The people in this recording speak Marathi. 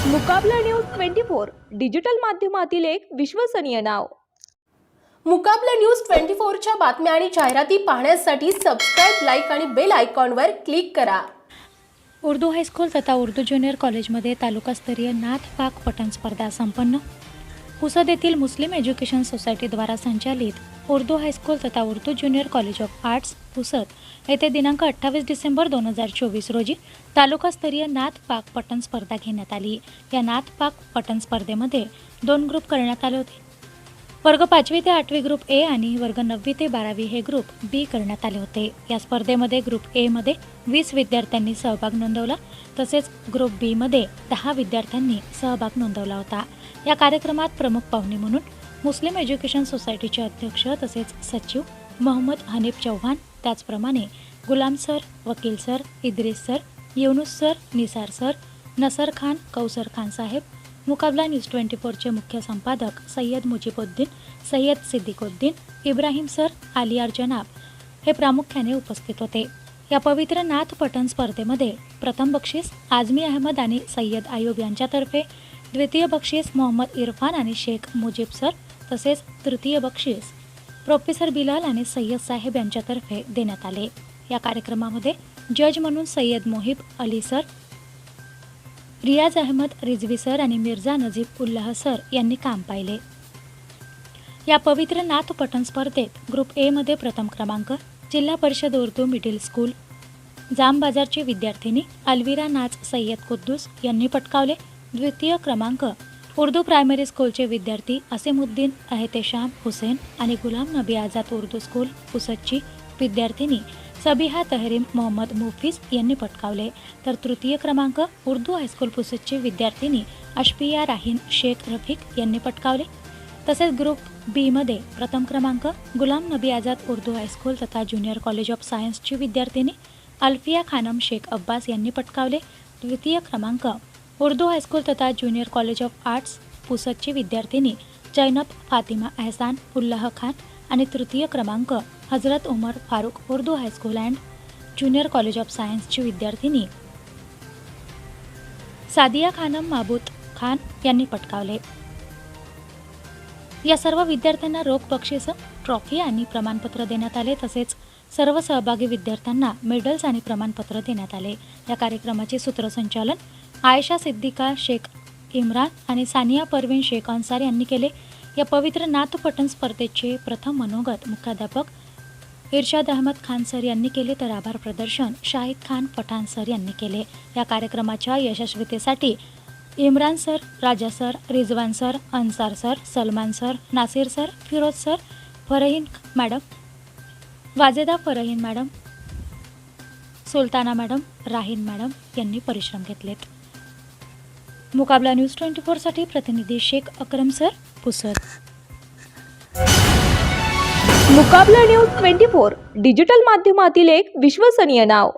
मुकाबला न्यूज 24 डिजिटल माध्यमातील एक विश्वसनीय नाव। मुकाबला न्यूज 24 च्या बातम्या आणि जाहिराती पाहण्यासाठी सबस्क्राइब, लाईक आणि बेल आयकॉनवर क्लिक करा। उर्दू हायस्कूल तथा उर्दू ज्युनियर कॉलेजमध्ये तालुकास्तरीय नाथ पाक पठण स्पर्धा संपन्न। पुसद येथील मुस्लिम एज्युकेशन सोसायटीद्वारा संचालित उर्दू हायस्कूल तथा Urdu junior college of arts Pusad येथे दिनांक 28 डिसेंबर 2024 रोजी तालुकास्तरीय नाथ पाक पठण स्पर्धा घेण्यात आली। या नाथ पाक पठण स्पर्धेमध्ये 2 ग्रुप करण्यात आले होते। वर्ग 5वी ते 8वी ग्रुप ए आणि वर्ग 9वी ते 12वी हे ग्रुप बी करण्यात आले होते। या स्पर्धेमध्ये ग्रुप ए मध्ये 20 विद्यार्थ्यांनी सहभाग नोंदवला, तसेच ग्रुप बी मध्ये 10 विद्यार्थ्यांनी सहभाग नोंदवला होता। या कार्यक्रमात प्रमुख पाहुणे म्हणून मुस्लिम एज्युकेशन सोसायटीचे अध्यक्ष तसेच सचिव मोहम्मद हनीफ चौहान, त्याचप्रमाणे Gulam sir, Vakil sir, Idris sir, Yunus sir, Nisar sir, Nasar Khan, Kausar Khan साहेब, मुकाबला न्यूज 24 चे मुख्य संपादक सय्यद मुजीबुद्दीन, सय्यद सिद्दीकुद्दीन, इब्राहिम सर, आलियार जनाब हे प्रामुख्याने उपस्थित होते। या पवित्र नाथ पठण स्पर्धेमध्ये प्रथम बक्षीस आझमी अहमद आणि सय्यद आयुब यांच्यातर्फे, द्वितीय बक्षीस मोहम्मद इरफान आणि शेख मुजीब सर, तसेच तृतीय बक्षीस प्रोफेसर बिलाल आणि सय्यद साहेब यांच्यातर्फे देण्यात आले। या कार्यक्रमामध्ये जज म्हणून सय्यद मोहिब अली सर, रियाज अहमद रिजवी सर आणि मिर्झा नजीब उल्लाह सर यांनी काम पाहिले। या पवित्र नाथ पठण स्पर्धेत ग्रुप ए मध्ये प्रथम क्रमांक जिल्हा परिषद उर्दू मिडिल स्कूल जाम बाजारची विद्यार्थिनी अलविरा नाज सय्यद कुद्दूस यांनी पटकावले। द्वितीय क्रमांक उर्दू प्रायमरी स्कूलचे विद्यार्थी असीमुद्दीन एहतेशाम हुसेन आणि गुलाम नबी आझाद उर्दू स्कूल पुसदची विद्यार्थिनी सबिहा तहरीम मोहम्मद मुफीज यांनी पटकावले। तर तृतीय क्रमांक उर्दू हायस्कूल पुसदची विद्यार्थिनी अशफिया राहीन शेख रफीक यांनी पटकावले। तसेच ग्रुप बी मध्ये प्रथम क्रमांक गुलाम नबी आझाद उर्दू हायस्कूल तथा ज्युनियर कॉलेज ऑफ सायन्सची विद्यार्थिनी अल्फिया खानम शेख अब्बास यांनी पटकावले। द्वितीय क्रमांक उर्दू हायस्कूल तथा ज्युनियर कॉलेज ऑफ आर्ट्स पुसदची विद्यार्थिनी जैनब फातिमा एहसान उल्लाह खान आणि तृतीय क्रमांक Hazrat Umar Farooq Urdu high school and junior college of सायन्सची विद्यार्थिनी सादिया खानम माबूद खान यांनी पटकावले। या सर्व विद्यार्थ्यांना रोख बक्षीस, ट्रॉफी आणि प्रमाणपत्र देण्यात आले, तसेच सर्व सहभागी विद्यार्थ्यांना मेडल्स आणि प्रमाणपत्र देण्यात आले। या कार्यक्रमाचे सूत्रसंचालन आयशा सिद्दीका शेख इम्रान आणि सानिया परवीन शेख अन्सार यांनी केले। या पवित्र नाथ पठण स्पर्धेचे प्रथम मनोगत मुख्याध्यापक इर्शाद अहमद खान सर यांनी केले, तर आभार प्रदर्शन शाहिद खान पठाण सर यांनी केले। या कार्यक्रमाच्या यशस्वीतेसाठी Imran sir, Raja sir, Rizwan sir, Ansar sir, Salman sir, Nasir sir, Firoz sir, Farheen madam, Wajeda Farheen madam, Sultana madam, Raheen madam यांनी परिश्रम घेतलेत। मुकाबला न्यूज 24 साठी प्रतिनिधी शेख अकरम सर, पुसद। मुकाबला न्यूज 24 डिजिटल माध्यमातील एक विश्वसनीय नाव।